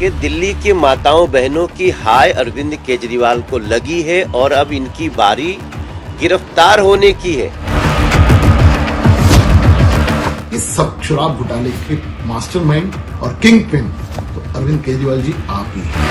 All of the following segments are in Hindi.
कि दिल्ली की माताओं बहनों की हाय अरविंद केजरीवाल को लगी है और अब इनकी बारी गिरफ्तार होने की है। इस सब शराब घोटाले के मास्टरमाइंड और किंग पिन तो अरविंद केजरीवाल जी आप ही हैं।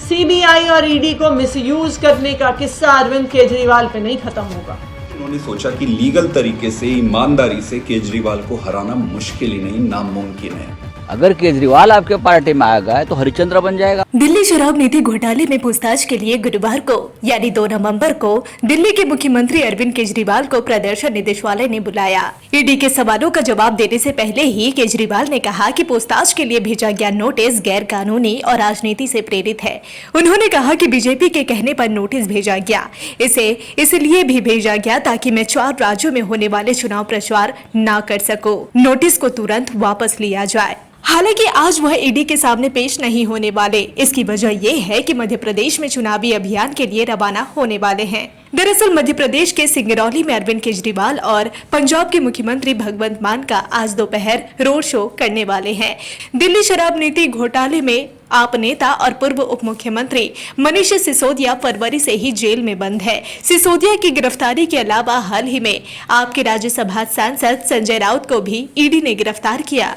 सीबीआई और ईडी को मिसयूज करने का किस्सा अरविंद केजरीवाल पे नहीं खत्म होगा। उन्होंने सोचा कि लीगल तरीके से, ईमानदारी से केजरीवाल को हराना मुश्किल ही नहीं, नामुमकिन है। अगर केजरीवाल आपके पार्टी में आ गए तो हरिश्चंद्र बन जाएगा। दिल्ली शराब नीति घोटाले में पूछताछ के लिए गुरुवार को यानी 2 नवंबर को दिल्ली के मुख्यमंत्री अरविंद केजरीवाल को प्रदर्शन निदेशालय ने बुलाया। ईडी के सवालों का जवाब देने से पहले ही केजरीवाल ने कहा कि पूछताछ के लिए भेजा गया नोटिस गैर कानूनी और राजनीति से प्रेरित है। उन्होंने कहा कि बीजेपी के कहने पर नोटिस भेजा गया, इसे इसलिए भी भेजा गया ताकि मैं 4 राज्यों में होने वाले चुनाव प्रचार न कर सकूं। नोटिस को तुरंत वापस लिया जाए। हालांकि आज वह ईडी के सामने पेश नहीं होने वाले। इसकी वजह ये है कि मध्य प्रदेश में चुनावी अभियान के लिए रवाना होने वाले हैं। दरअसल मध्य प्रदेश के सिंगरौली में अरविंद केजरीवाल और पंजाब के मुख्यमंत्री भगवंत मान का आज दोपहर रोड शो करने वाले हैं। दिल्ली शराब नीति घोटाले में आप नेता और पूर्व उप मुख्यमंत्री मनीष सिसोदिया फरवरी से ही जेल में बंद है। सिसोदिया की गिरफ्तारी के अलावा हाल ही में आपके राज्यसभा सांसद संजय राउत को भी ईडी ने गिरफ्तार किया।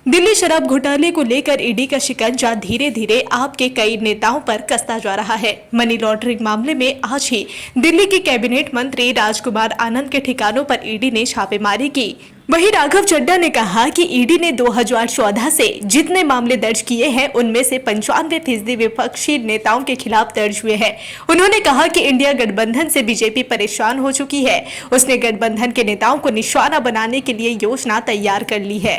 दिल्ली शराब घोटाले को लेकर ईडी का शिकंजा धीरे धीरे आपके कई नेताओं पर कसता जा रहा है। मनी लॉन्ड्रिंग मामले में आज ही दिल्ली के कैबिनेट मंत्री राजकुमार आनंद के ठिकानों पर ईडी ने छापेमारी की। वहीं राघव चड्ढा ने कहा कि ईडी ने 2014 से जितने मामले दर्ज किए हैं उनमें से 95% विपक्षी नेताओं के खिलाफ दर्ज हुए हैं। उन्होंने कहा कि इंडिया गठबंधन से बीजेपी परेशान हो चुकी है। उसने गठबंधन के नेताओं को निशाना बनाने के लिए योजना तैयार कर ली है।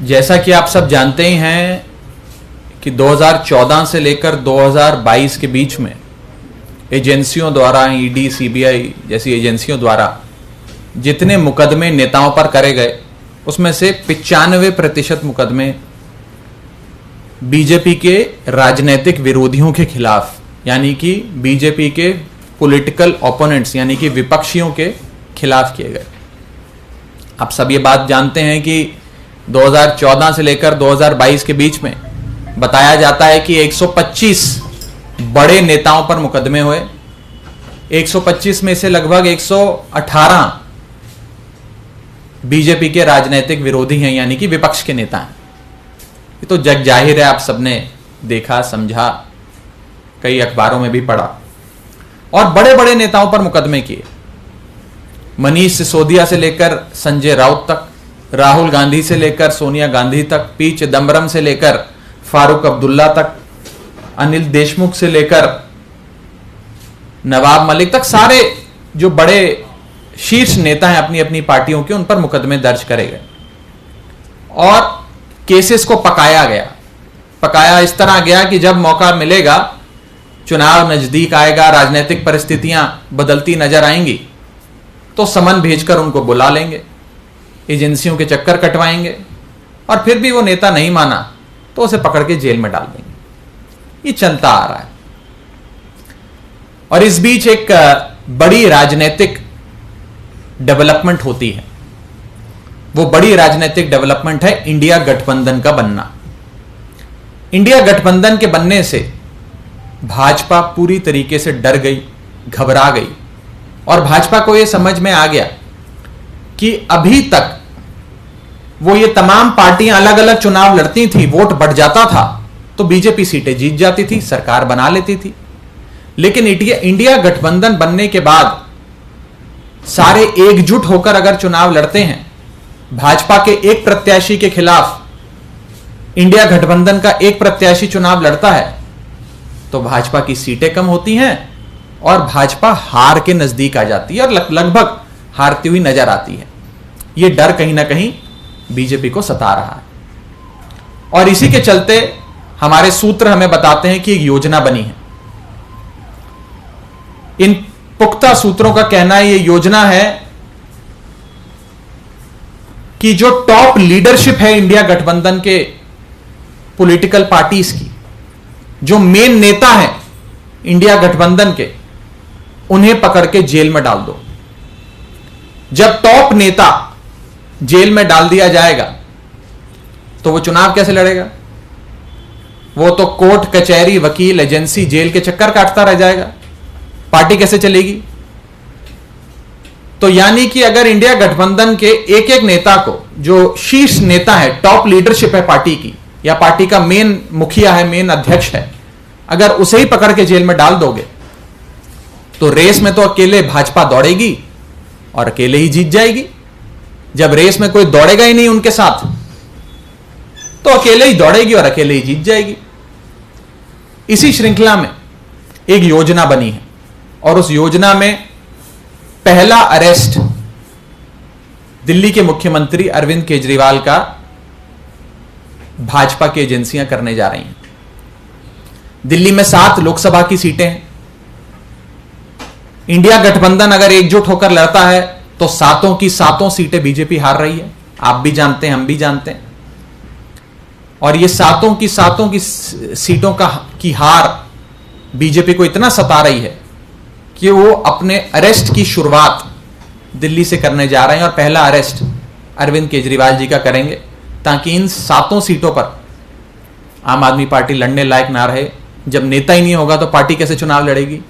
जैसा कि आप सब जानते ही हैं कि 2014 से लेकर 2022 के बीच में एजेंसियों द्वारा, ईडी, सीबीआई जैसी एजेंसियों द्वारा जितने मुकदमे नेताओं पर करे गए उसमें से 95% मुकदमे बीजेपी के राजनीतिक विरोधियों के खिलाफ, यानी कि बीजेपी के पॉलिटिकल ओपोनेंट्स यानी कि विपक्षियों के खिलाफ किए गए। आप सब ये बात जानते हैं कि 2014 से लेकर 2022 के बीच में बताया जाता है कि 125 बड़े नेताओं पर मुकदमे हुए। 125 में से लगभग 118 बीजेपी के राजनीतिक विरोधी हैं, यानी कि विपक्ष के नेता हैं। ये तो जग जाहिर है, आप सबने देखा, समझा, कई अखबारों में भी पढ़ा। और बड़े बड़े नेताओं पर मुकदमे किए। मनीष सिसोदिया से लेकर संजय राउत तक, राहुल गांधी से लेकर सोनिया गांधी तक, पी चिदम्बरम से लेकर फारूक अब्दुल्ला तक, अनिल देशमुख से लेकर नवाब मलिक तक, सारे जो बड़े शीर्ष नेता हैं अपनी अपनी पार्टियों के, उन पर मुकदमे दर्ज करे गए और केसेस को पकाया गया। पकाया इस तरह गया कि जब मौका मिलेगा, चुनाव नजदीक आएगा, राजनीतिक परिस्थितियां बदलती नजर आएंगी, तो समन भेजकर उनको बुला लेंगे, एजेंसियों के चक्कर कटवाएंगे और फिर भी वो नेता नहीं माना तो उसे पकड़ के जेल में डाल देंगे। ये चलता आ रहा है। और इस बीच एक बड़ी राजनीतिक डेवलपमेंट होती है। वो बड़ी राजनीतिक डेवलपमेंट है इंडिया गठबंधन का बनना। इंडिया गठबंधन के बनने से भाजपा पूरी तरीके से डर गई, घबरा गई और भाजपा को यह समझ में आ गया कि अभी तक वो ये तमाम पार्टियां अलग अलग चुनाव लड़ती थी, वोट बढ़ जाता था तो बीजेपी सीटें जीत जाती थी, सरकार बना लेती थी। लेकिन इंडिया गठबंधन बनने के बाद सारे एकजुट होकर अगर चुनाव लड़ते हैं, भाजपा के एक प्रत्याशी के खिलाफ इंडिया गठबंधन का एक प्रत्याशी चुनाव लड़ता है तो भाजपा की सीटें कम होती हैं और भाजपा हार के नजदीक आ जाती है और लगभग हारती हुई नजर आती है। यह डर कहीं ना कहीं बीजेपी को सता रहा है और इसी के चलते हमारे सूत्र हमें बताते हैं कि एक योजना बनी है। इन पुख्ता सूत्रों का कहना है यह योजना है कि जो टॉप लीडरशिप है इंडिया गठबंधन के पॉलिटिकल पार्टीज की, जो मेन नेता हैं इंडिया गठबंधन के, उन्हें पकड़ के जेल में डाल दो। जब टॉप नेता जेल में डाल दिया जाएगा तो वो चुनाव कैसे लड़ेगा? वो तो कोर्ट, कचहरी, वकील, एजेंसी, जेल के चक्कर काटता रह जाएगा। पार्टी कैसे चलेगी? तो यानी कि अगर इंडिया गठबंधन के एक एक नेता को, जो शीर्ष नेता है, टॉप लीडरशिप है पार्टी की, या पार्टी का मेन मुखिया है, मेन अध्यक्ष है, अगर उसे ही पकड़ के जेल में डाल दोगे तो रेस में तो अकेले भाजपा दौड़ेगी और अकेले ही जीत जाएगी। जब रेस में कोई दौड़ेगा ही नहीं उनके साथ तो अकेले ही दौड़ेगी और अकेले ही जीत जाएगी। इसी श्रृंखला में एक योजना बनी है और उस योजना में पहला अरेस्ट दिल्ली के मुख्यमंत्री अरविंद केजरीवाल का भाजपा की एजेंसियां करने जा रही हैं। दिल्ली में 7 लोकसभा की सीटें हैं। इंडिया गठबंधन अगर एकजुट होकर लड़ता है तो 7 की 7 सीटें बीजेपी हार रही है। आप भी जानते हैं, हम भी जानते हैं। और ये 7 की 7 की सीटों की हार बीजेपी को इतना सता रही है कि वो अपने अरेस्ट की शुरुआत दिल्ली से करने जा रहे हैं और पहला अरेस्ट अरविंद केजरीवाल जी का करेंगे, ताकि इन 7 सीटों पर आम आदमी पार्टी लड़ने लायक ना रहे। जब नेता ही नहीं होगा तो पार्टी कैसे चुनाव लड़ेगी?